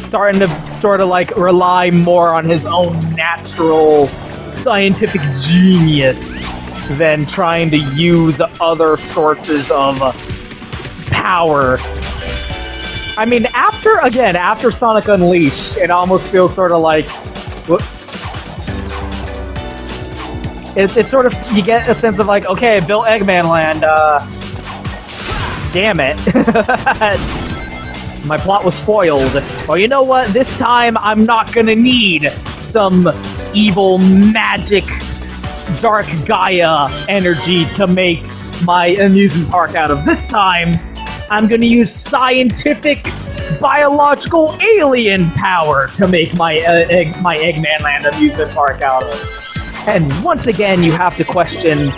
starting to sort of like rely more on his own natural scientific genius than trying to use other sources of power. I mean, after Sonic Unleashed, it almost feels sort of like... It's sort of... You get a sense of like, okay, I built Eggman Land, damn it. My plot was foiled. Well, you know what? This time, I'm not gonna need some evil magic Dark Gaia energy to make my amusement park out of. This time, I'm gonna use scientific, biological alien power to make my Eggman Land amusement park out of. And once again, you have to question,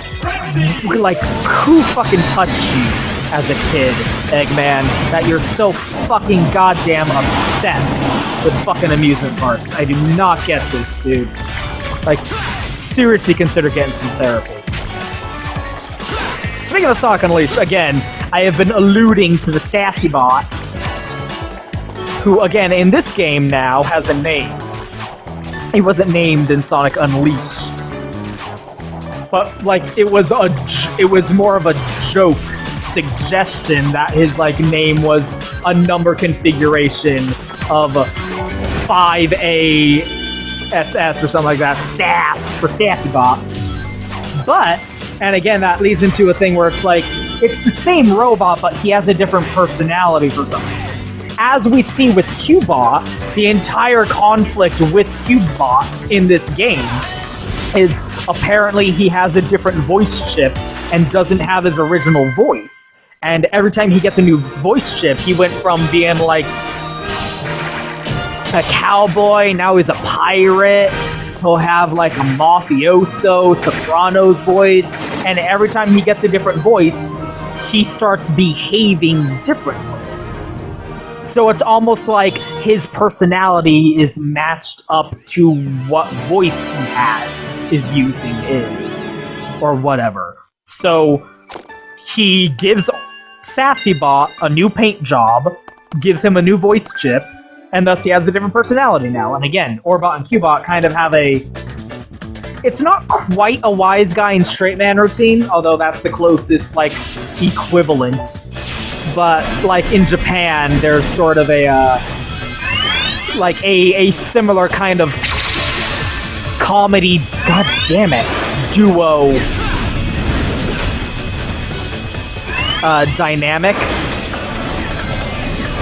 like, who fucking touched you as a kid, Eggman, that you're so fucking goddamn obsessed with fucking amusement parks. I do not get this, dude. Like, seriously consider getting some therapy. Speaking of Sonic Unleashed, again, I have been alluding to the Sassy Bot, who, again, in this game now, has a name. He wasn't named in Sonic Unleashed. But, like, it was more of a joke suggestion that his, like, name was a number configuration of 5ASS or something like that. SAS for Sassy Bot. But, and again, that leads into a thing where it's like, it's the same robot, but he has a different personality for some reason. As we see with Cubot, the entire conflict with Cubot in this game is apparently he has a different voice chip and doesn't have his original voice. And every time he gets a new voice chip, he went from being like a cowboy, now he's a pirate. He'll have like a mafioso, Soprano's voice, and every time he gets a different voice, he starts behaving differently. So it's almost like his personality is matched up to what voice he is using or whatever. So he gives Sassybot a new paint job, gives him a new voice chip, and thus he has a different personality now. And again, Orbot and Cubot kind of have a... It's not quite a Wise Guy and Straight Man routine, although that's the closest, like, equivalent. But, like, in Japan, there's sort of a similar kind of comedy, goddammit, duo dynamic.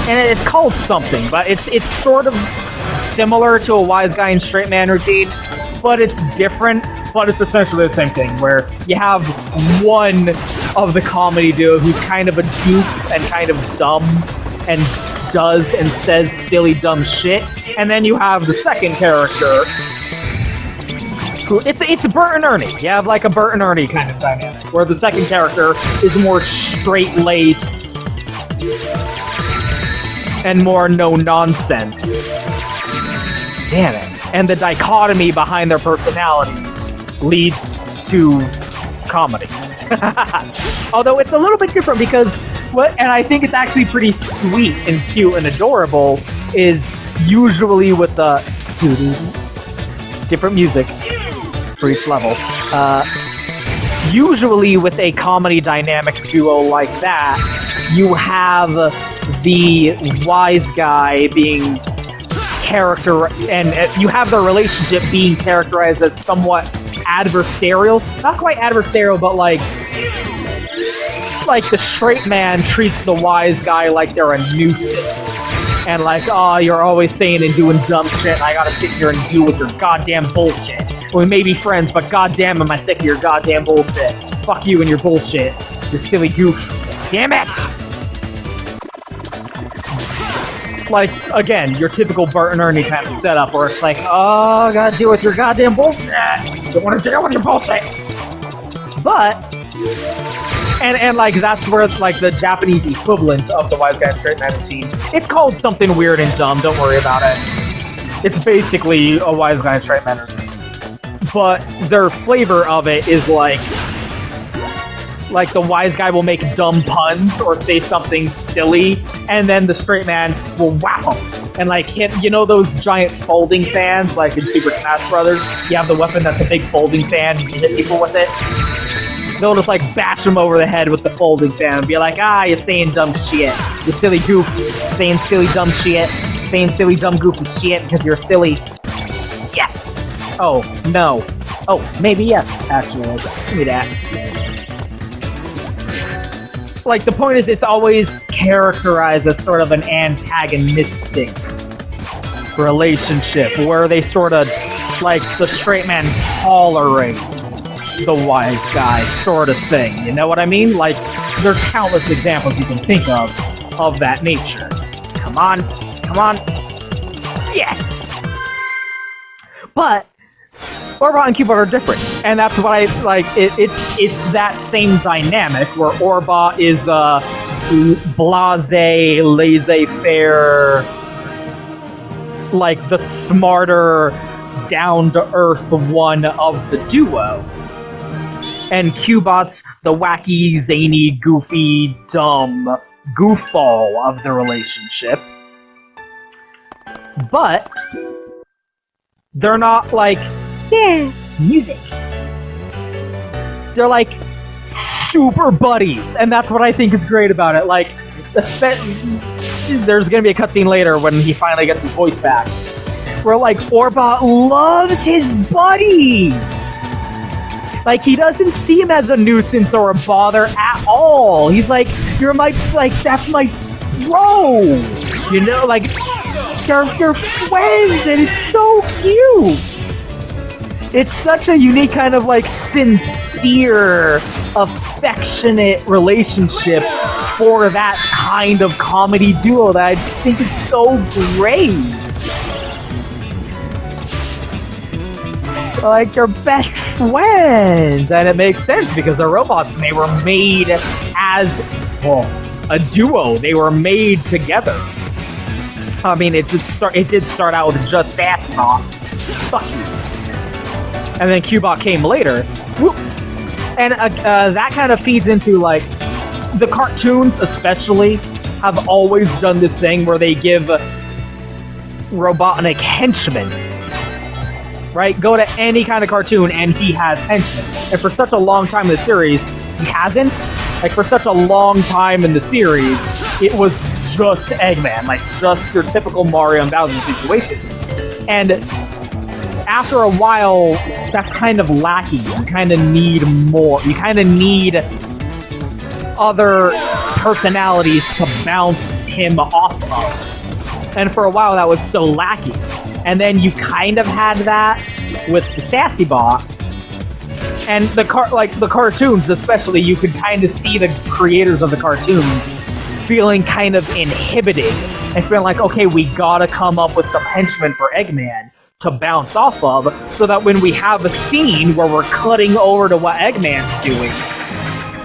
And it's called something, but it's sort of similar to a Wise Guy and Straight Man routine, but it's different, but it's essentially the same thing, where you have one of the comedy duo who's kind of a doof and kind of dumb and does and says silly dumb shit, and then you have the second character who, it's Bert and Ernie. You have like a Bert and Ernie kind of dynamic, where the second character is more straight-laced and more no-nonsense. Damn it. And the dichotomy behind their personalities leads to comedy. Although it's a little bit different because, and I think it's actually pretty sweet and cute and adorable, is usually with the different music for each level. Usually with a comedy dynamic duo like that, you have the Wise Guy being and you have the relationship being characterized as somewhat adversarial. Not quite adversarial, but like the straight man treats the Wise Guy like they're a nuisance. And like, oh, you're always saying and doing dumb shit, and I gotta sit here and deal with your goddamn bullshit. We may be friends, but goddamn am I sick of your goddamn bullshit. Fuck you and your bullshit, you silly goof. Damn it! Like, again, your typical Bert and Ernie kind of setup, where it's like, oh, I gotta deal with your goddamn bullshit! Don't wanna deal with your bullshit! But, and like, that's where it's like the Japanese equivalent of the Wise Guy and Straight Man routine. It's called something weird and dumb, don't worry about it. It's basically a Wise Guy and Straight Man routine. But their flavor of it is like the Wise Guy will make dumb puns or say something silly, and then the Straight Man will whap him. and like hit, you know those giant folding fans like in Super Smash Brothers? You have the weapon that's a big folding fan, you hit people with it. They'll just like bash them over the head with the folding fan and be like, ah, you're saying dumb shit. You silly goof. Saying silly dumb shit. Saying silly dumb goofy shit because you're silly. Yes! Oh, no. Oh, maybe yes, actually. Give me that. Like, the point is, it's always characterized as sort of an antagonistic relationship, where they sort of, like, the straight man tolerates the wise guy sort of thing. You know what I mean? Like, there's countless examples you can think of that nature. Come on. Come on. Yes! But Orbot and Cubot are different, and that's what I like. It's that same dynamic where Orbot is blasé, laissez-faire, like the smarter, down-to-earth one of the duo, and Cubot's the wacky, zany, goofy, dumb goofball of the relationship. But they're not like, yeah, music. They're like super buddies, and that's what I think is great about it. Like, there's gonna be a cutscene later when he finally gets his voice back, where like Orbot loves his buddy. Like, he doesn't see him as a nuisance or a bother at all. He's like, you're my, like, that's my bro. You know, like, you're friends, and it's so cute. It's such a unique kind of, like, sincere, affectionate relationship for that kind of comedy duo that I think is so great. Like, you're best friends, and it makes sense because they're robots and they were made as, well, a duo. They were made together. I mean, it did start out with just Sassbot. Fuck you. And then Cubot came later. Whoop. And that kind of feeds into, like, the cartoons especially have always done this thing where they give Robotnik henchmen. Right? Go to any kind of cartoon and he has henchmen. And for such a long time in the series, he hasn't. Like, for such a long time in the series, it was just Eggman. Like, just your typical Mario and Bowser situation. And after a while, that's kind of lacking. You kind of need more. You kind of need other personalities to bounce him off of. And for a while, that was so lacking. And then you kind of had that with the Sassy Bot. And the cartoons, especially, you could kind of see the creators of the cartoons feeling kind of inhibited and feeling like, okay, we gotta come up with some henchmen for Eggman to bounce off of, so that when we have a scene where we're cutting over to what Eggman's doing,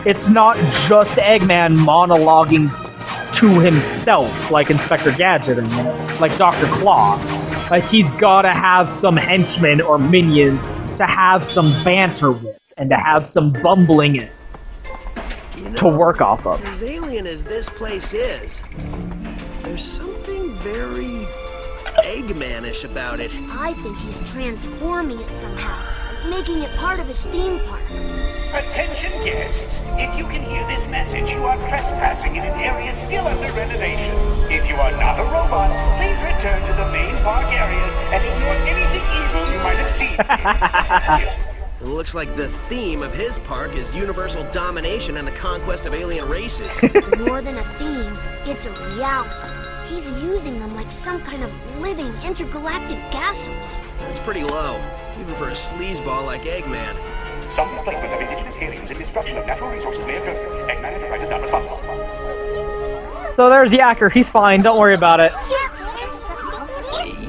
it's not just Eggman monologuing to himself like Inspector Gadget or, you know, like Dr. Claw. Like, he's gotta have some henchmen or minions to have some banter with, and to have some bumbling in, you know, to work off of. As alien as this place is, there's something very Eggman-ish about it. I think he's transforming it somehow, making it part of his theme park. Attention guests, if you can hear this message, you are trespassing in an area still under renovation. If you are not a robot, please return to the main park areas and ignore anything evil you might have seen. It looks like the theme of his park is universal domination and the conquest of alien races. It's more than a theme, it's a reality. He's using them like some kind of living intergalactic gasoline. That's pretty low, even for a sleazeball like Eggman. Some displacement of indigenous aliens and destruction of natural resources may occur. Eggman Enterprise is not responsible. So there's Yacker. He's fine. Don't worry about it.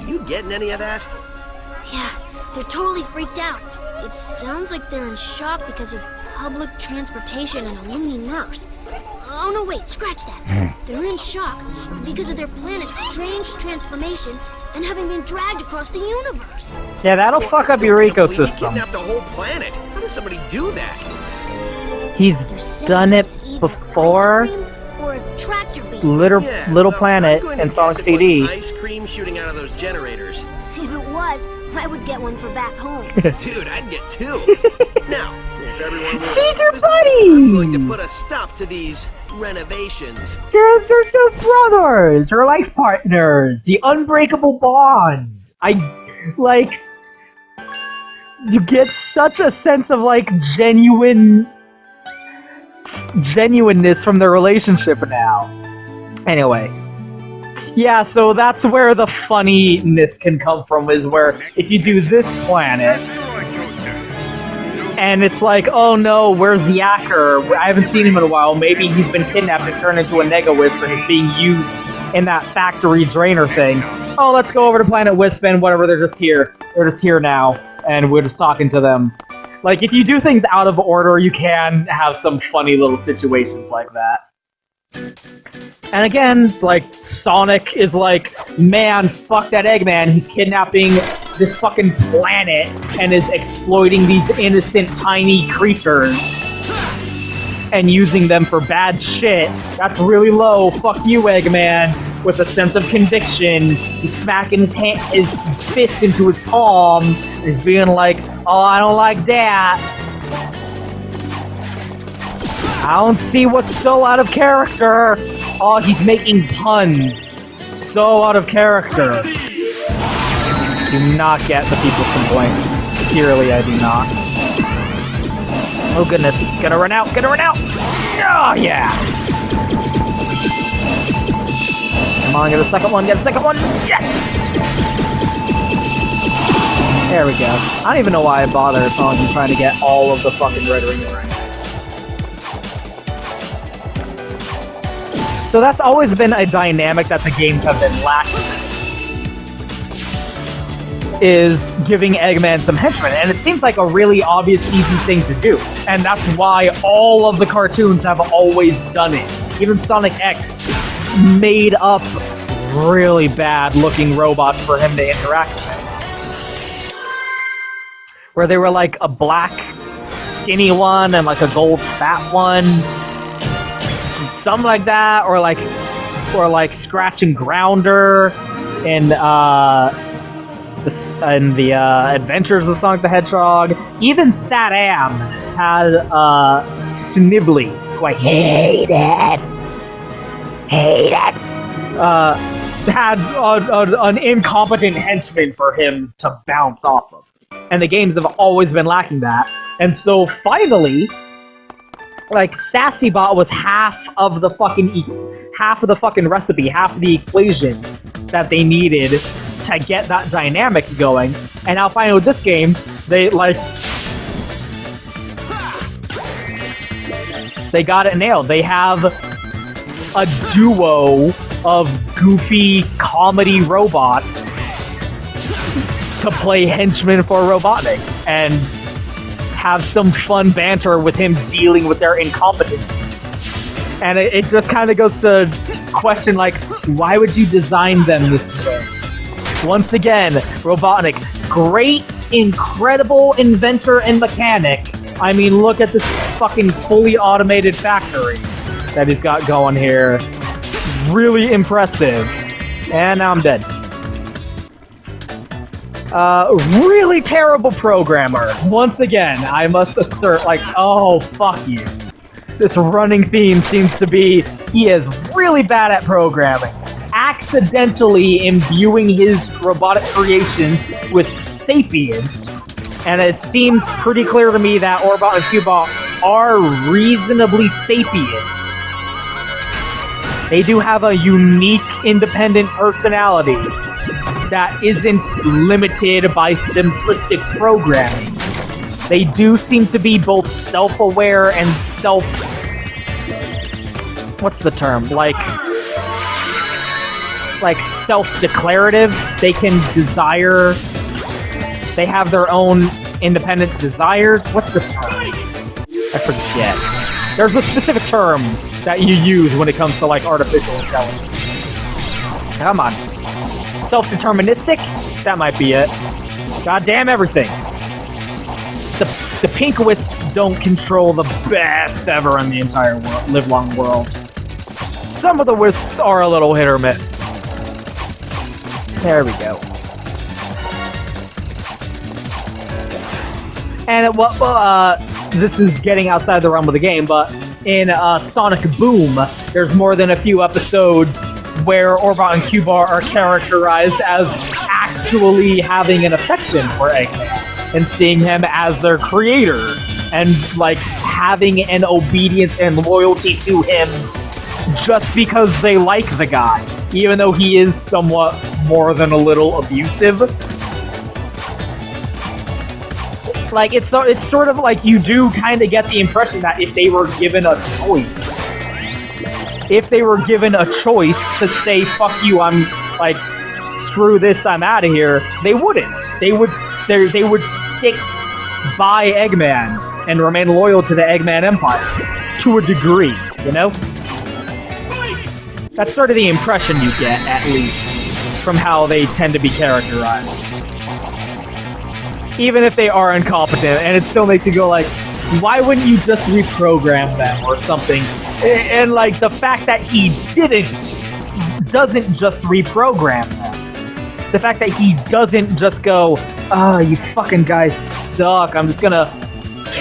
You getting any of that? Yeah, they're totally freaked out. It sounds like they're in shock because of public transportation and a loony nurse. Oh no, wait, scratch that. They're in shock because of their planet's strange transformation and having been dragged across the universe. Yeah, that'll fuck up your ecosystem. He kidnapped the whole planet. How does somebody do that? He's done it before. Or if tractor beam. Little Yeah, Planet I'm going to and Sonic guess it was CD. ice cream shooting out of those generators. If it was, I would get one for back home. Dude, I'd get two. Now, if everyone will See, they're excuse me, I'm going to buddies! put a stop to these renovations. They're brothers! They're life partners! The unbreakable bond! You get such a sense of, like, genuineness from their relationship now. Anyway. Yeah, so that's where the funniness can come from, is where if you do this planet, and it's like, oh no, where's Yacker? I haven't seen him in a while. Maybe he's been kidnapped and turned into a Nega-Wisp and is being used in that factory drainer thing. Oh, let's go over to Planet Wisp and whatever, they're just here. They're just here now, and we're just talking to them. Like, if you do things out of order, you can have some funny little situations like that. And again, like, Sonic is like, man, fuck that Eggman, he's kidnapping this fucking planet and is exploiting these innocent, tiny creatures and using them for bad shit. That's really low, fuck you, Eggman. With a sense of conviction, he's smacking his fist into his palm, and he's being like, oh, I don't like that. I don't see what's so out of character. Oh, he's making puns. So out of character. Do not get the people's complaints. Sincerely, I do not. Oh goodness. Gonna run out, gonna run out! Oh yeah! Come on, get a second one, get a second one! Yes! There we go. I don't even know why I bother trying to get all of the fucking red ring right. So that's always been a dynamic that the games have been lacking, is giving Eggman some henchmen, and it seems like a really obvious, easy thing to do. And that's why all of the cartoons have always done it. Even Sonic X made up really bad-looking robots for him to interact with. Where they were like a black, skinny one and like a gold fat one. Something like that, or like Scratch and Grounder in the Adventures of Sonic the Hedgehog. Even Sat-Am had Snively, who I hated, had an incompetent henchman for him to bounce off of, and the games have always been lacking that. And so finally, like, Sassybot was half of the fucking recipe, half of the equation that they needed to get that dynamic going. And now finally with this game, they got it nailed. They have a duo of goofy comedy robots to play henchmen for Robotnik and have some fun banter with him dealing with their incompetencies. And it just kind of goes to question, like, why would you design them this way? Once again, Robotnik, great, incredible inventor and mechanic. I mean, look at this fucking fully automated factory that he's got going here. Really impressive. And now I'm dead. Really terrible programmer. Once again, I must assert, like, oh, fuck you. This running theme seems to be, he is really bad at programming. Accidentally imbuing his robotic creations with sapience. And it seems pretty clear to me that Orbot and Cubot are reasonably sapient. They do have a unique, independent personality that isn't limited by simplistic programming. They do seem to be both self-aware and what's the term? Like self-declarative. They can desire... They have their own independent desires. What's the term? I forget. There's a specific term that you use when it comes to, like, artificial intelligence. Come on. Self-deterministic? That might be it. Goddamn everything. The Pink Wisps don't control the best ever in the entire world, livelong world. some of the wisps are a little hit or miss. There we go. And this is getting outside the realm of the game, but in Sonic Boom, there's more than a few episodes where Orbot and Q-Bar are characterized as actually having an affection for Eggman and seeing him as their creator and like having an obedience and loyalty to him just because they like the guy, even though he is somewhat more than a little abusive. Like, it's sort of like you do kind of get the impression that if they were given a choice, to say, fuck you, I'm, like, screw this, I'm out of here, they wouldn't. They would stick by Eggman and remain loyal to the Eggman Empire. To a degree, you know? That's sort of the impression you get, at least, from how they tend to be characterized. Even if they are incompetent, and it still makes you go like, why wouldn't you just reprogram them or something? And like, the fact that he doesn't just reprogram them. The fact that he doesn't just go, oh, you fucking guys suck, I'm just gonna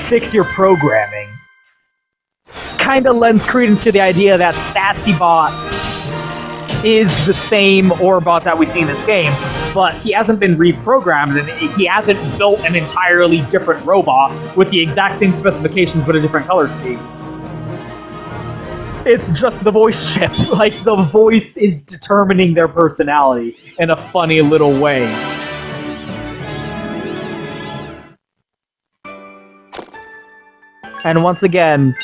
fix your programming. Kinda lends credence to the idea that SassyBot is the same Orbot that we see in this game, but he hasn't been reprogrammed, and he hasn't built an entirely different robot with the exact same specifications but a different color scheme. It's just the voice chip. Like, the voice is determining their personality in a funny little way. And once again,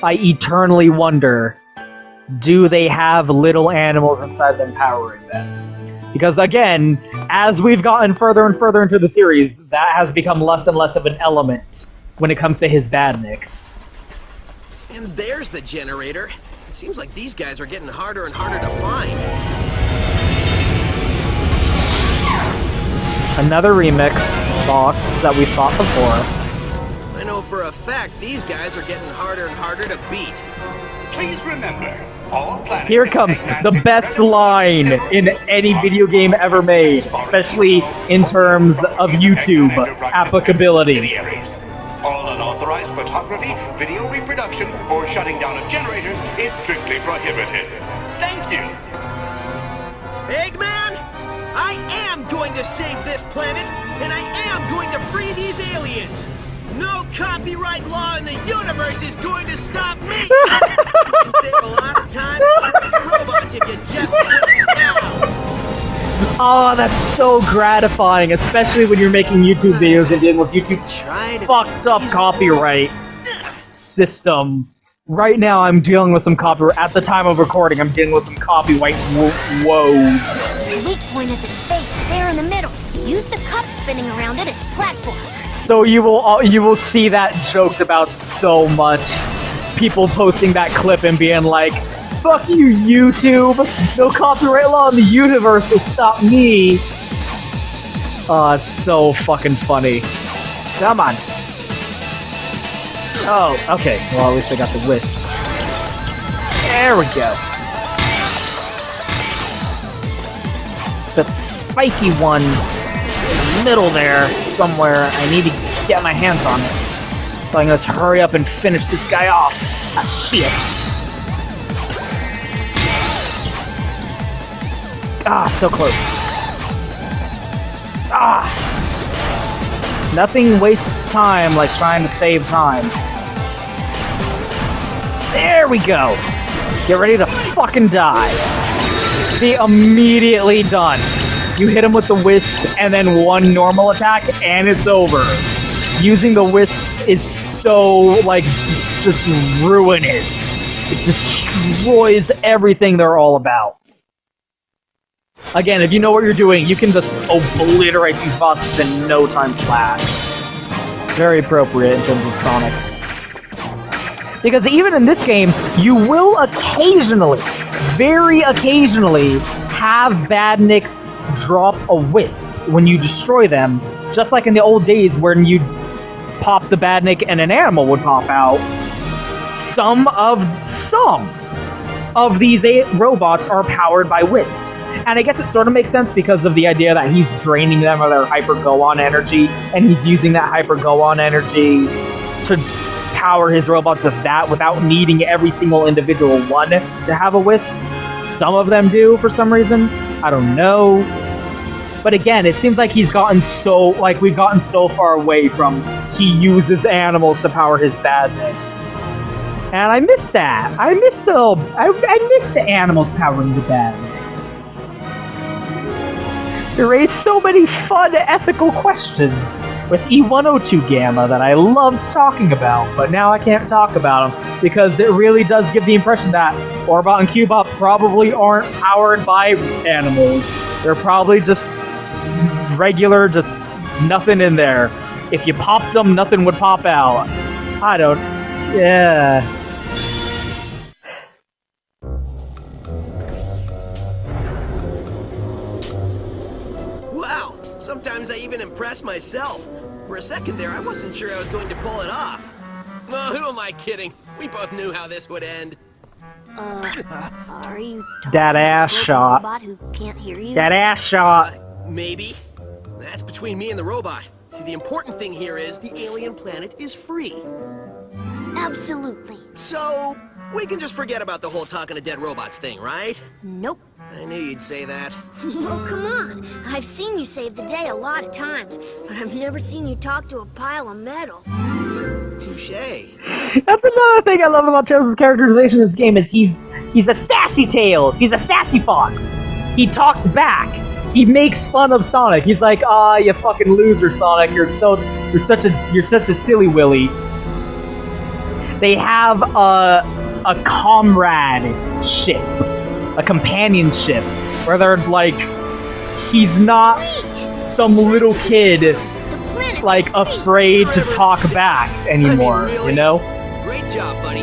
I eternally wonder, do they have little animals inside them powering them? Because again, as we've gotten further and further into the series, that has become less and less of an element when it comes to his badniks. And there's the generator. It seems like these guys are getting harder and harder to find. Another remix boss that we fought before. I know for a fact these guys are getting harder and harder to beat. Please remember, all planets. Here comes the best line in any video game ever made, especially in terms of YouTube applicability. All unauthorized photography, video reproduction, or shutting down of generators is strictly prohibited. Thank you. Eggman, I am going to save this planet, and I am going to free these aliens. No copyright law in the universe is going to stop me! You can save a lot of time and robots if you just do it now! Oh, that's so gratifying, especially when you're making YouTube videos and dealing with YouTube's fucked up copyright system. Right now, I'm dealing with some copyright. At the time of recording, I'm dealing with some copyright woes. The weak point is its face, there in the middle. Use the cup spinning around it as platform. So you will see that joked about so much. People posting that clip and being like, "Fuck you, YouTube! No copyright law in the universe will stop me." Oh, it's so fucking funny. Come on. Oh, okay. Well, at least I got the wisps. There we go. That spiky one in the middle there, somewhere. I need to get my hands on it. So I'm gonna hurry up and finish this guy off. Ah, shit. Ah, so close. Ah! Nothing wastes time like trying to save time. There we go! Get ready to fucking die. See, immediately done. You hit him with the wisp and then one normal attack and it's over. Using the wisps is so, like, just ruinous. It destroys everything they're all about. Again, if you know what you're doing, you can just obliterate these bosses in no time flat. Very appropriate in terms of Sonic. Because even in this game, you will occasionally, very occasionally, have badniks drop a wisp when you destroy them, just like in the old days when you pop the badnik and an animal would pop out. Some of of these robots are powered by wisps. And I guess it sort of makes sense because of the idea that he's draining them of their hyper-go-on energy, and he's using that hyper-go-on energy to power his robots with that without needing every single individual one to have a wisp. Some of them do for some reason. I don't know. But again, it seems like we've gotten so far away from he uses animals to power his badness. And I missed that. I missed the animals powering the badness. It raised so many fun ethical questions with E102 Gamma that I loved talking about, but now I can't talk about them because it really does give the impression that Orbot and Cubot probably aren't powered by animals. They're probably just regular, just nothing in there. If you popped them, nothing would pop out. Yeah. Wow, sometimes I even impress myself. For a second there, I wasn't sure I was going to pull it off. Oh, who am I kidding? We both knew how this would end. Are you that ass shot? Robot who can't hear you? That ass shot. Maybe. That's between me and the robot. See, the important thing here is the alien planet is free. Absolutely. So, we can just forget about the whole talking to dead robots thing, right? Nope. I knew you'd say that. Oh, come on. I've seen you save the day a lot of times, but I've never seen you talk to a pile of metal. Touché. That's another thing I love about Tails' characterization in this game is he's a sassy Tails. He's a sassy fox. He talks back. He makes fun of Sonic. He's like, you fucking loser, Sonic. You're such a silly willy. They have a comradeship, a companionship, where they're like, he's not some little kid like afraid to talk back anymore, really? You know? Great job, buddy.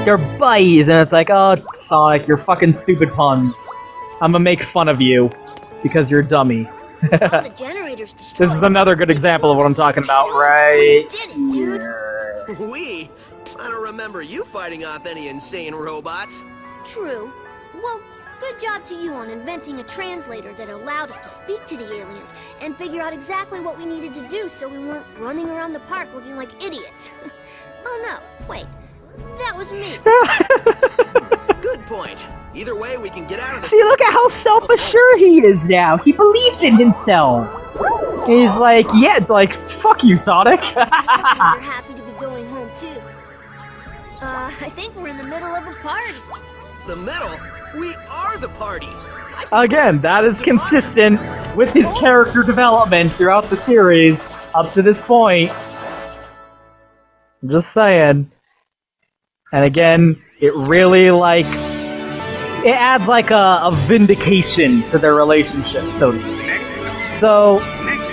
They're buddies, and it's like, oh, Sonic, you're fucking stupid puns. I'm gonna make fun of you because you're a dummy. The generator's destroyed. This is another good example of what I'm talking about right did it, dude. here. I don't remember you fighting off any insane robots. True. Well, good job to you on inventing a translator that allowed us to speak to the aliens and figure out exactly what we needed to do so we weren't running around the park looking like idiots. Oh no, wait. That was me. Good point. Either way, we can get out of this. See, look at how self-assured he is now. He believes in himself. He's like, yeah, like, fuck you, Sonic. They're happy to be going home too. I think we're in the middle of a party. The middle? We are the party. Again, that is consistent with his character development throughout the series up to this point. I'm just saying. And again, it really, like, it adds, like, a vindication to their relationship, so to speak. So,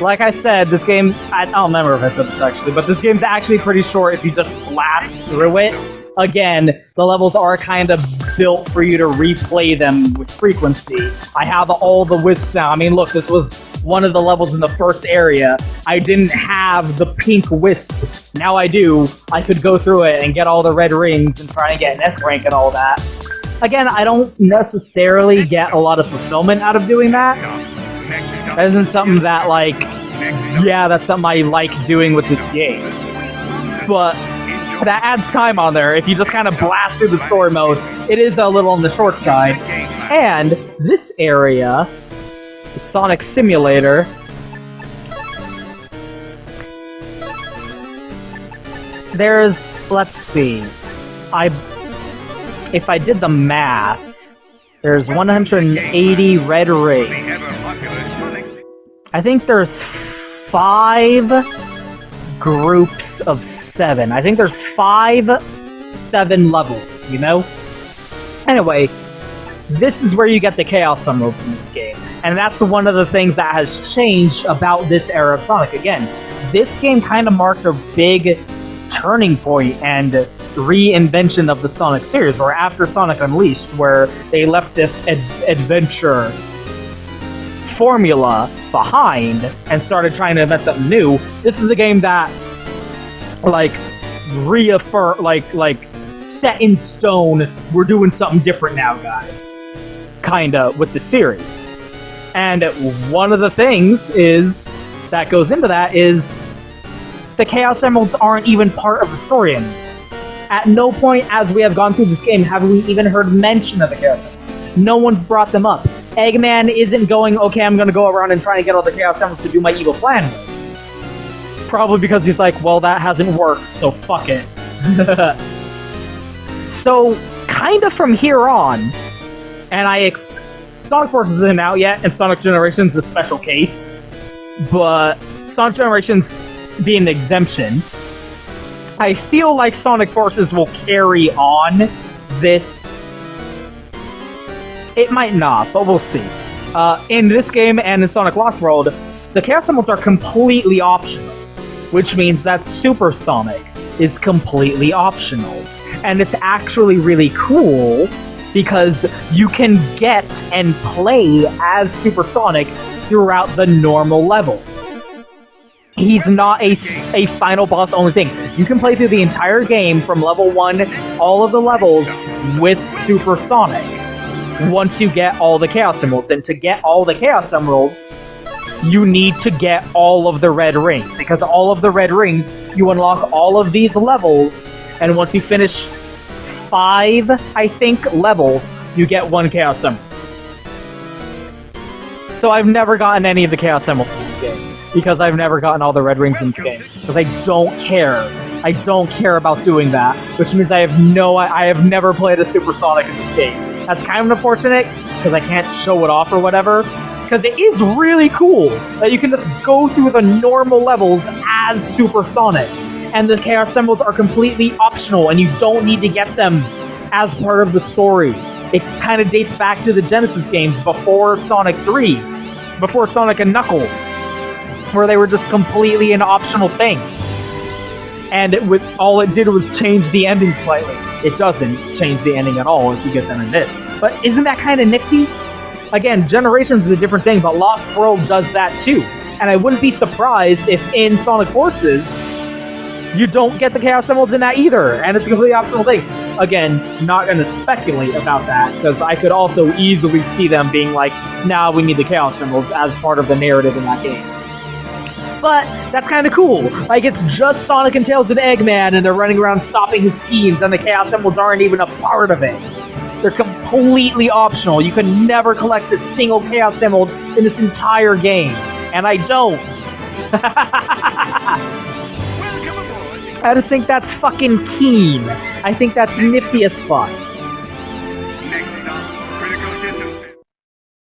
like I said, this game, I don't remember if I said this actually, but this game's actually pretty short if you just blast through it. Again, the levels are kind of built for you to replay them with frequency. I have all the wisps now. I mean, look, this was one of the levels in the first area. I didn't have the pink wisp. Now I do. I could go through it and get all the red rings and try and get an S rank and all that. Again, I don't necessarily get a lot of fulfillment out of doing that. That isn't something that, like, yeah, that's something I like doing with this game. But that adds time on there. If you just kind of blast through the story mode, it is a little on the short side. And this area, the Sonic Simulator, there's, let's see, if I did the math, there's 180 red rings. I think there's 5 groups of 7. I think there's 7 levels, you know? Anyway, this is where you get the Chaos Emeralds in this game. And that's one of the things that has changed about this era of Sonic. Again, this game kind of marked a big turning point and reinvention of the Sonic series, where after Sonic Unleashed, where they left this adventure formula behind and started trying to invent something new, this is a game that, like, set in stone, we're doing something different now, guys. Kinda, with the series. And one of the things is, that goes into that, is the Chaos Emeralds aren't even part of the story anymore. At no point as we have gone through this game have we even heard mention of the Chaos Emeralds. No one's brought them up. Eggman isn't going, okay, I'm gonna go around and try to get all the Chaos Emeralds to do my evil plan. Probably because he's like, well, that hasn't worked, so fuck it. So, kinda from here on, and Sonic Forces isn't out yet, and Sonic Generations is a special case, but Sonic Generations being an exemption, I feel like Sonic Forces will carry on this. It might not, but we'll see. In this game and in Sonic Lost World, the Chaos Emeralds are completely optional, which means that Super Sonic is completely optional. And it's actually really cool because you can get and play as Super Sonic throughout the normal levels. He's not a final boss only thing. You can play through the entire game from level 1, all of the levels, with Super Sonic. Once you get all the Chaos Emeralds. And to get all the Chaos Emeralds, you need to get all of the red rings. Because all of the red rings, you unlock all of these levels, and once you finish 5, I think, levels, you get 1 Chaos Emerald. So I've never gotten any of the Chaos Emeralds in this game. Because I've never gotten all the red rings in this game. Because I don't care. I don't care about doing that. Which means I have never played a Super Sonic in this game. That's kind of unfortunate, because I can't show it off or whatever. Because it is really cool that you can just go through the normal levels as Super Sonic. And the Chaos Emeralds are completely optional, and you don't need to get them as part of the story. It kind of dates back to the Genesis games before Sonic 3, before Sonic and Knuckles, where they were just completely an optional thing. And all it did was change the ending slightly. It doesn't change the ending at all if you get them in this. But isn't that kind of nifty? Again, Generations is a different thing, but Lost World does that too. And I wouldn't be surprised if in Sonic Forces, you don't get the Chaos Emeralds in that either, and it's a completely optional thing. Again, not going to speculate about that, because I could also easily see them being like, nah, we need the Chaos Emeralds as part of the narrative in that game. But that's kind of cool. Like, it's just Sonic and Tails and Eggman, and they're running around stopping his schemes, and the Chaos Emeralds aren't even a part of it. They're completely optional. You can never collect a single Chaos Emerald in this entire game. And I don't. I just think that's fucking keen. I think that's nifty as fuck.